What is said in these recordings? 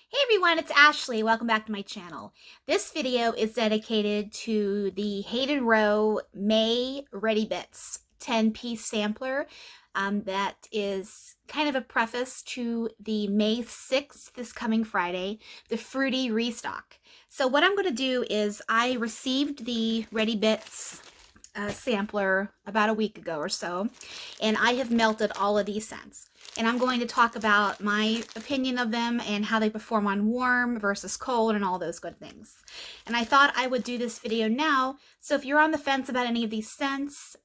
Hey everyone, it's Ashley. Welcome back to my channel. This video is dedicated to the Hayden Rowe May Ready Bits 10-piece sampler. That is kind of a preface to the May 6th, this coming Friday, the Fruity restock. So what I'm going to do is I received the Ready Bits sampler about a week ago or so, and I have melted all of these scents. And I'm going to talk about my opinion of them and how they perform on warm versus cold and all those good things. And I thought I would do this video now, so if you're on the fence about any of these scents,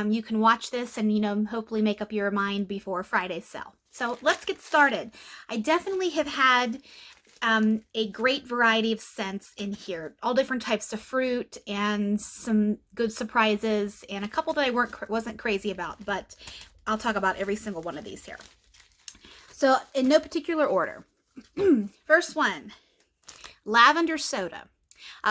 you can watch this and, hopefully make up your mind before Friday's sale. So let's get started. I definitely have had a great variety of scents in here, all different types of fruit and some good surprises and a couple that I wasn't crazy about, but I'll talk about every single one of these here. So in no particular order. First one, Lavender Soda.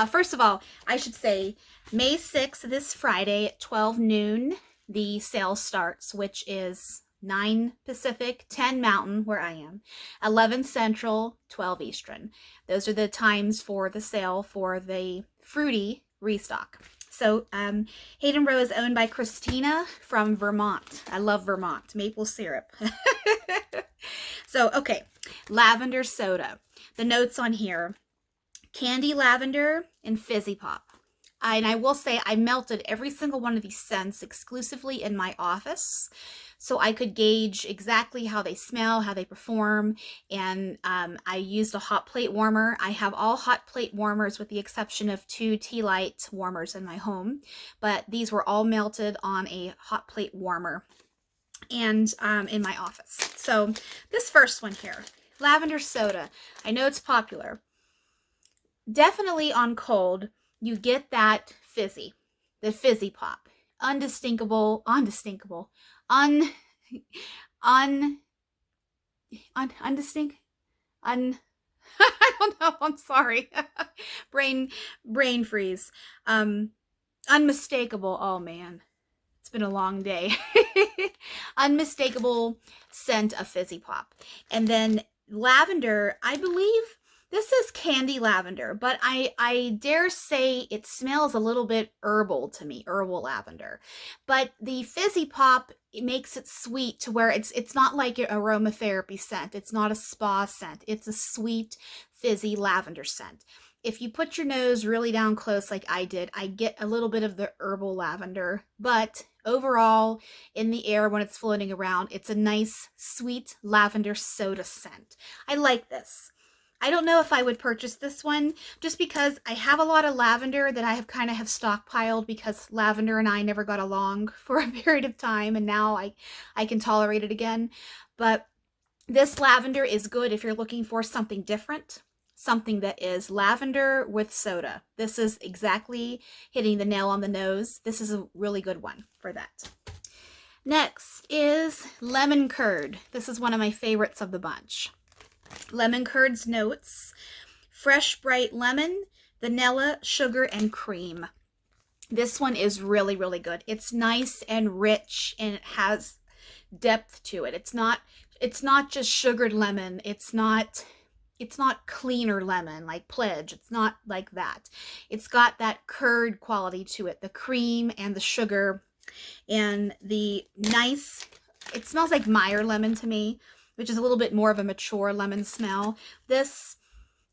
First of all, I should say May 6th, this Friday at 12 noon, the sale starts, which is 9 Pacific, 10 Mountain, where I am, 11 Central, 12 Eastern. Those are the times for the sale for the Fruity restock. So Hayden Rowe is owned by Christina from Vermont. I love Vermont. Maple syrup. So, okay. Lavender Soda. The notes on here. Candy lavender and fizzy pop. And I will say I melted every single one of these scents exclusively in my office, so I could gauge exactly how they smell, how they perform, and I used a hot plate warmer. I have all hot plate warmers with the exception of 2 tea light warmers in my home, but these were all melted on a hot plate warmer and in my office. So this first one here, Lavender Soda, I know it's popular. Definitely on cold, you get that fizzy, the fizzy pop. Undistinguishable, undistinct, I don't know, I'm sorry. brain freeze. Unmistakable, oh man, it's been a long day. Unmistakable scent of fizzy pop. And then lavender, I believe this is candy lavender, but I dare say it smells a little bit herbal to me, herbal lavender. But the fizzy pop, it makes it sweet to where it's not like an aromatherapy scent. It's not a spa scent. It's a sweet, fizzy lavender scent. If you put your nose really down close like I did, I get a little bit of the herbal lavender, but overall, in the air when it's floating around, it's a nice, sweet lavender soda scent. I like this. I don't know if I would purchase this one just because I have a lot of lavender that I have kind of stockpiled because lavender and I never got along for a period of time, and now I can tolerate it again. But this lavender is good if you're looking for something different, something that is lavender with soda. This is exactly hitting the nail on the nose. This is a really good one for that. Next is lemon curd. This is one of my favorites of the bunch. Lemon curd's notes: fresh bright lemon, vanilla, sugar, and cream. This one is really, really good. It's nice and rich and it has depth to it. It's not just sugared lemon. It's not cleaner lemon like Pledge. It's not like that. It's got that curd quality to it, the cream and the sugar and the nice, it smells like Meyer lemon to me, which is a little bit more of a mature lemon smell. This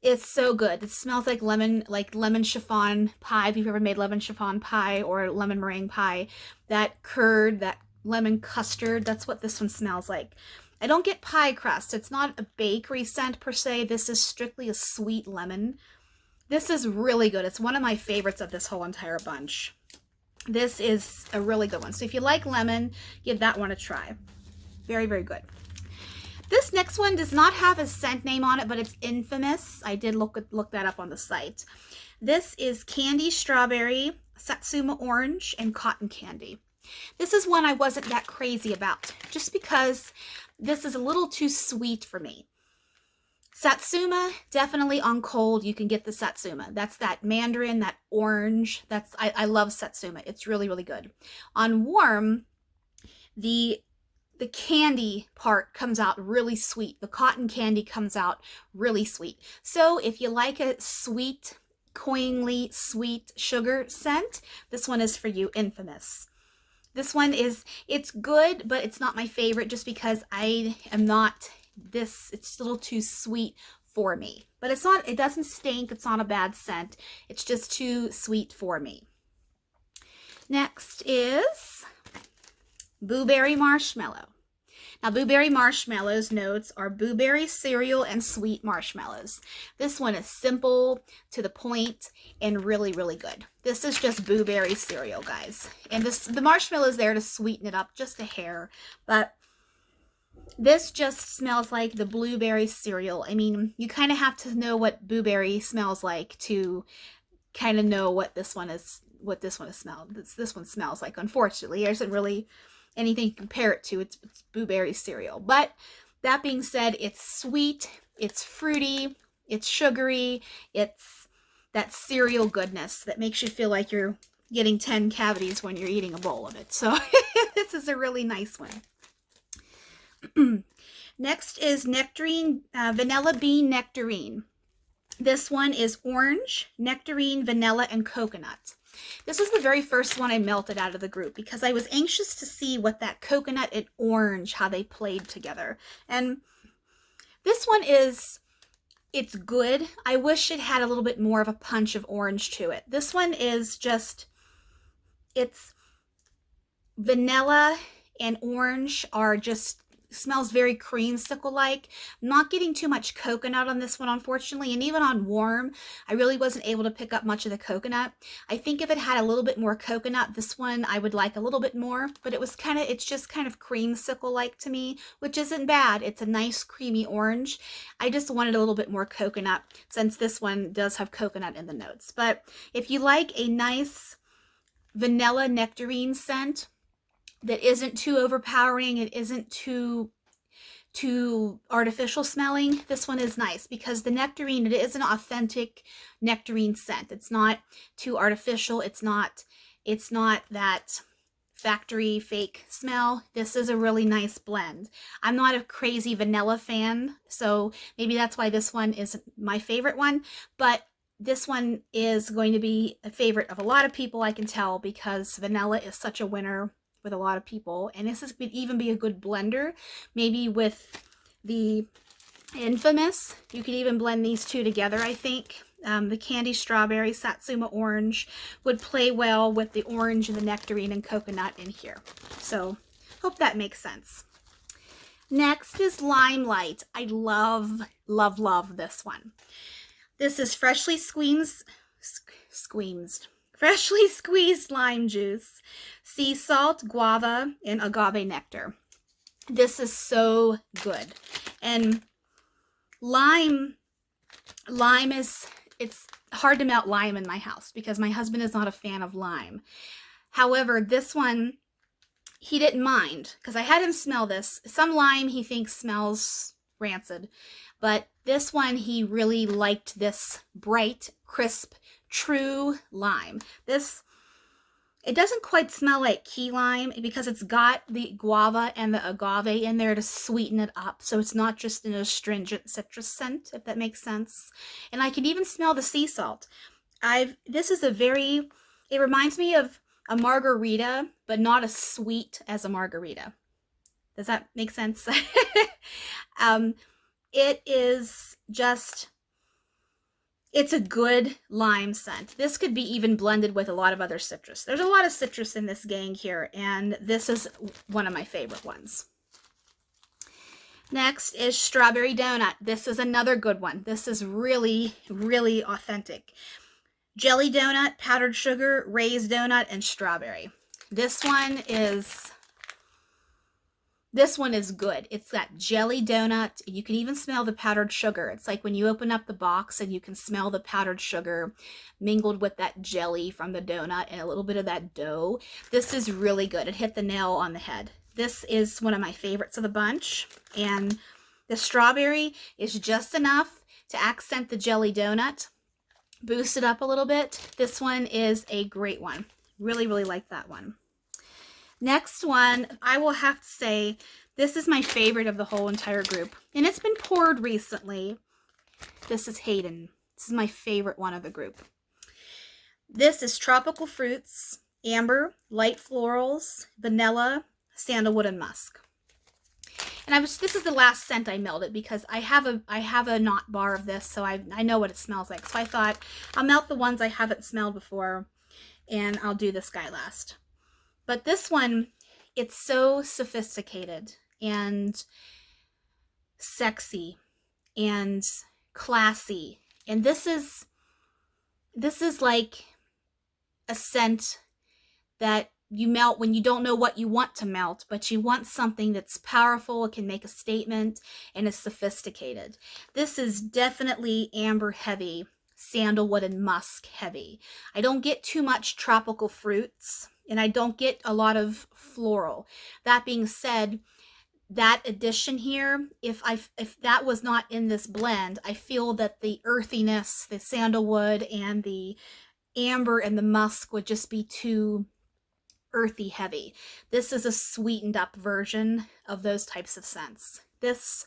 is so good. It smells like lemon chiffon pie. If you've ever made lemon chiffon pie or lemon meringue pie, that curd, that lemon custard, that's what this one smells like. I don't get pie crust. It's not a bakery scent per se. This is strictly a sweet lemon. This is really good. It's one of my favorites of this whole entire bunch. This is a really good one. So if you like lemon, give that one a try. Very, very good. This next one does not have a scent name on it, but it's infamous. I did look that up on the site. This is Candy Strawberry, Satsuma Orange, and Cotton Candy. This is one I wasn't that crazy about, just because this is a little too sweet for me. Satsuma, definitely on cold, you can get the Satsuma. That's that mandarin, that orange. I love Satsuma. It's really, really good. On warm, the the candy part comes out really sweet. The cotton candy comes out really sweet. So if you like a sweet, cloyingly sweet sugar scent, this one is for you, Infamous. This one is, it's good, but it's not my favorite just because I am not this, it's a little too sweet for me. But it's not, it doesn't stink, it's not a bad scent. It's just too sweet for me. Next is Blueberry Marshmallow. Now, Blueberry Marshmallow's notes are blueberry cereal and sweet marshmallows. This one is simple, to the point, and really, really good. This is just blueberry cereal, guys. And the marshmallow is there to sweeten it up just a hair, but this just smells like the blueberry cereal. I mean, you kind of have to know what blueberry smells like to kind of know what this one is, this one smells like. Unfortunately, there isn't really anything to compare it to. It's blueberry cereal. But that being said, it's sweet, it's fruity, it's sugary, it's that cereal goodness that makes you feel like you're getting 10 cavities when you're eating a bowl of it. So this is a really nice one. Next is Nectarine, Vanilla Bean Nectarine. This one is orange, nectarine, vanilla, and coconut. This was the very first one I melted out of the group because I was anxious to see what that coconut and orange, how they played together. And this one is, it's good. I wish it had a little bit more of a punch of orange to it. This one is just, it's vanilla and orange are just, smells very creamsicle-like. Not getting too much coconut on this one, unfortunately, and even on warm, I really wasn't able to pick up much of the coconut. I think if it had a little bit more coconut, this one I would like a little bit more, but it's just kind of creamsicle-like to me, which isn't bad. It's a nice creamy orange. I just wanted a little bit more coconut since this one does have coconut in the notes. But if you like a nice vanilla nectarine scent, that isn't too overpowering, it isn't too artificial smelling, this one is nice because the nectarine, it is an authentic nectarine scent. It's not too artificial. It's not that factory fake smell. This is a really nice blend. I'm not a crazy vanilla fan, so maybe that's why this one isn't my favorite one, but this one is going to be a favorite of a lot of people, I can tell, because vanilla is such a winner with a lot of people, and this could even be a good blender. Maybe with the Infamous, you could even blend these two together. I think the candy strawberry Satsuma orange would play well with the orange and the nectarine and coconut in here. So hope that makes sense. Next is Limelight. I love this one. This is freshly squeezed lime juice, sea salt, guava, and agave nectar. This is so good. And lime is, it's hard to melt lime in my house because my husband is not a fan of lime. However, this one, he didn't mind because I had him smell this. Some lime he thinks smells rancid, but this one he really liked, this bright, crisp, true lime. It doesn't quite smell like key lime because it's got the guava and the agave in there to sweeten it up, so it's not just an astringent citrus scent, if that makes sense. And I can even smell the sea salt. This is it reminds me of a margarita, but not as sweet as a margarita. Does that make sense? It is just, it's a good lime scent. This could be even blended with a lot of other citrus. There's a lot of citrus in this gang here, and this is one of my favorite ones. Next is Strawberry Donut. This is another good one. This is really, really authentic. Jelly donut, powdered sugar, raised donut, and strawberry. This one is good. It's that jelly donut. You can even smell the powdered sugar. It's like when you open up the box and you can smell the powdered sugar mingled with that jelly from the donut and a little bit of that dough. This is really good. It hit the nail on the head. This is one of my favorites of the bunch. And the strawberry is just enough to accent the jelly donut, boost it up a little bit. This one is a great one. Really, really like that one. Next one, I will have to say, This is my favorite of the whole entire group. And it's been poured recently. This is Hayden. This is my favorite one of the group. This is tropical fruits, amber, light florals, vanilla, sandalwood, and musk. And this is the last scent I melted because I have a knot bar of this, so I know what it smells like. So I thought I'll melt the ones I haven't smelled before, and I'll do this guy last. But this one, it's so sophisticated and sexy and classy. And this is like a scent that you melt when you don't know what you want to melt, but you want something that's powerful, it can make a statement, and is sophisticated. This is definitely amber heavy, sandalwood and musk heavy. I don't get too much tropical fruits, and I don't get a lot of floral. That being said, that addition here, if that was not in this blend, I feel that the earthiness, the sandalwood and the amber and the musk would just be too earthy heavy. This is a sweetened up version of those types of scents. This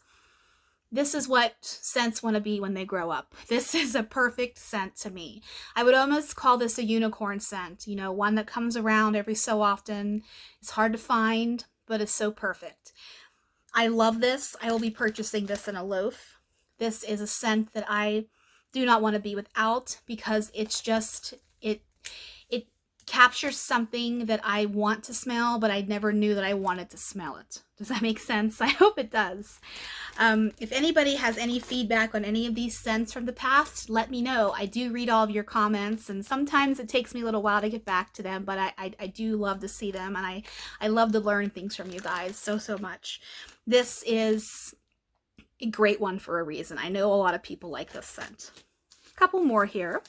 is what scents want to be when they grow up. This is a perfect scent to me. I would almost call this a unicorn scent, you know, one that comes around every so often. It's hard to find, but it's so perfect. I love this. I will be purchasing this in a loaf. This is a scent that I do not want to be without because it's just, it captures something that I want to smell, but I never knew that I wanted to smell it. Does that make sense? I hope it does. If anybody has any feedback on any of these scents from the past, let me know. I do read all of your comments, and sometimes it takes me a little while to get back to them, but I do love to see them, and I love to learn things from you guys so much. This is a great one for a reason. I know a lot of people like this scent. A couple more here.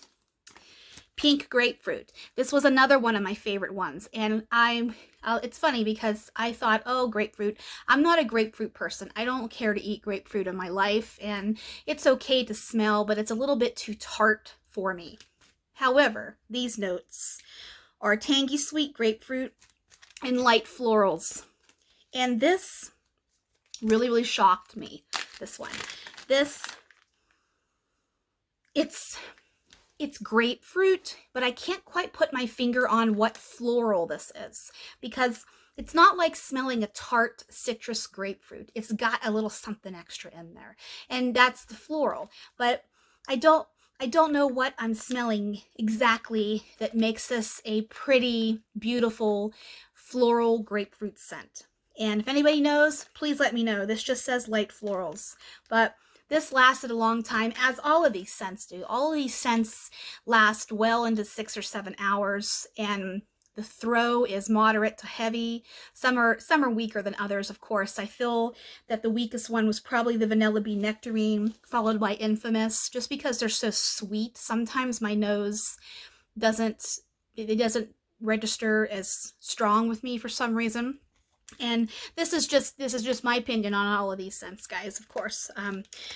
Pink grapefruit. This was another one of my favorite ones, and it's funny because I thought, oh, grapefruit. I'm not a grapefruit person. I don't care to eat grapefruit in my life, and it's okay to smell, but it's a little bit too tart for me. However, these notes are tangy sweet grapefruit and light florals, and this really shocked me. This one, it's grapefruit, but I can't quite put my finger on what floral this is because it's not like smelling a tart citrus grapefruit. It's got a little something extra in there, and that's the floral. But I don't know what I'm smelling exactly that makes this a pretty, beautiful floral grapefruit scent. And if anybody knows, please let me know. This just says light florals, but this lasted a long time, as all of these scents do. All of these scents last well into 6 or 7 hours, and the throw is moderate to heavy. Some are weaker than others, of course. I feel that the weakest one was probably the Vanilla Bee Nectarine, followed by Infamous, just because they're so sweet. Sometimes my nose doesn't register as strong with me for some reason. And this is just my opinion on all of these scents, guys, of course.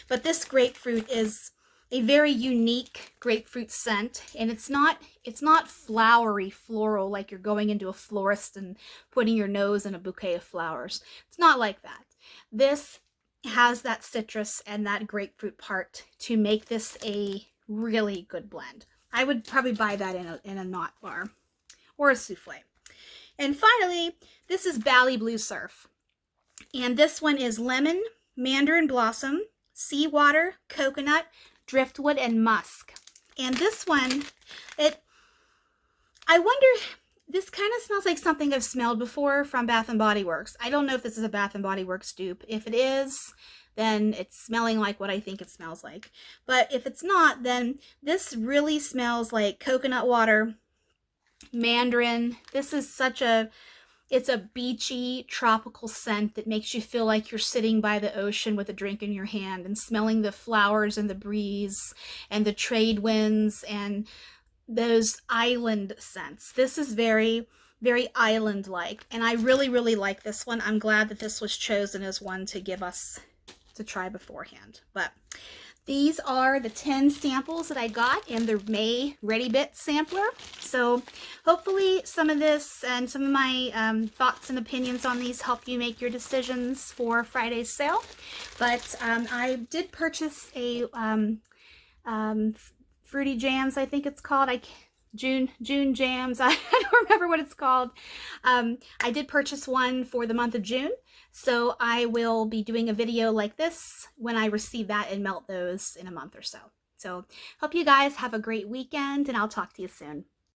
But this grapefruit is a very unique grapefruit scent, and it's not flowery floral like you're going into a florist and putting your nose in a bouquet of flowers. It's not like that. This has that citrus and that grapefruit part to make this a really good blend. I would probably buy that in a knot bar or a souffle. And finally, this is Bali Blue Surf. And this one is lemon, mandarin blossom, seawater, coconut, driftwood, and musk. And this one, I wonder, this kind of smells like something I've smelled before from Bath & Body Works. I don't know if this is a Bath & Body Works dupe. If it is, then it's smelling like what I think it smells like. But if it's not, then this really smells like coconut water, mandarin. This is it's a beachy tropical scent that makes you feel like you're sitting by the ocean with a drink in your hand and smelling the flowers and the breeze and the trade winds and those island scents. This is very island like, and I really like this one. I'm glad that this was chosen as one to give us to try beforehand. But These are the 10 samples that I got in the May Ready Bit sampler. So hopefully some of this and some of my thoughts and opinions on these help you make your decisions for Friday's sale. But I did purchase a Fruity Jams, I think it's called. June Jams. I don't remember what it's called. I did purchase one for the month of June, so I will be doing a video like this when I receive that and melt those in a month or so. So hope you guys have a great weekend, and I'll talk to you soon.